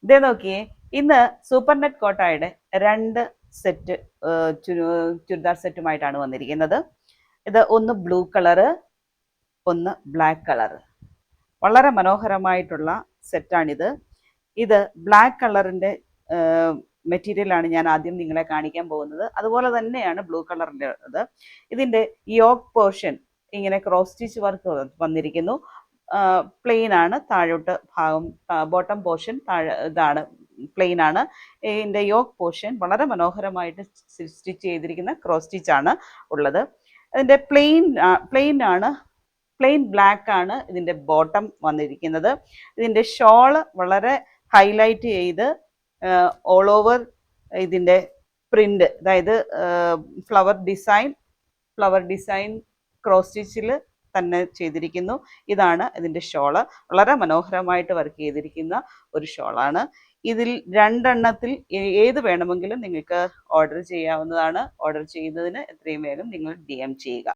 ഇതേ നോക്കിയേ, ഇന്ന് സൂപ്പർ നെറ്റ് കോട്ടായുടെ 2 സെറ്റ് ചുരിദാർ സെറ്റുമായിട്ടാണ് വന്നിരിക്കുന്നത്. ഇത് ഒന്ന് ബ്ലൂ കളറ്, ഒന്ന് ബ്ലാക്ക് കളറ്. വളരെ മനോഹരമായിട്ടുള്ള സെറ്റാണിത്. ഇത് ബ്ലാക്ക് കളറിൻ്റെ മെറ്റീരിയലാണ് ഞാൻ ആദ്യം നിങ്ങളെ കാണിക്കാൻ പോകുന്നത്. അതുപോലെ തന്നെയാണ് ബ്ലൂ കളറിൻ്റെ ഇത്. ഇതിൻ്റെ യോക്ക് പോർഷൻ ഇങ്ങനെ ക്രോസ് സ്റ്റിച്ച് വർക്ക് വന്നിരിക്കുന്നു. പ്ലെയിൻ ആണ്, താഴോട്ട് ഭാഗം ബോട്ടം പോർഷൻ താഴെ ഇതാണ് പ്ലെയിൻ ആണ്. ഇതിൻ്റെ യോക്ക് പോർഷൻ വളരെ മനോഹരമായിട്ട് സ്റ്റിച്ച് ചെയ്തിരിക്കുന്ന ക്രോസ് സ്റ്റിച്ചാണ് ഉള്ളത്. ഇതിൻ്റെ പ്ലെയിൻ ബ്ലാക്ക് ആണ് ഇതിൻ്റെ ബോട്ടം വന്നിരിക്കുന്നത്. ഇതിൻ്റെ ഷോള് വളരെ ഹൈലൈറ്റ് ചെയ്ത് ഓൾ ഓവർ ഇതിൻ്റെ പ്രിൻ്റ്, അതായത് ഫ്ലവർ ഡിസൈൻ ക്രോസ് സ്റ്റിച്ചിൽ തന്നെ ചെയ്തിരിക്കുന്നു. ഇതാണ് ഇതിൻ്റെ ഷോള്. വളരെ മനോഹരമായിട്ട് വർക്ക് ചെയ്തിരിക്കുന്ന ഒരു ഷോളാണ്. ഇതിൽ 2 എണ്ണത്തിൽ ഏത് വേണമെങ്കിലും നിങ്ങൾക്ക് ഓർഡർ ചെയ്യാവുന്നതാണ്. ഓർഡർ ചെയ്യുന്നതിന് എത്രയും വേഗം നിങ്ങൾ DM ചെയ്യുക.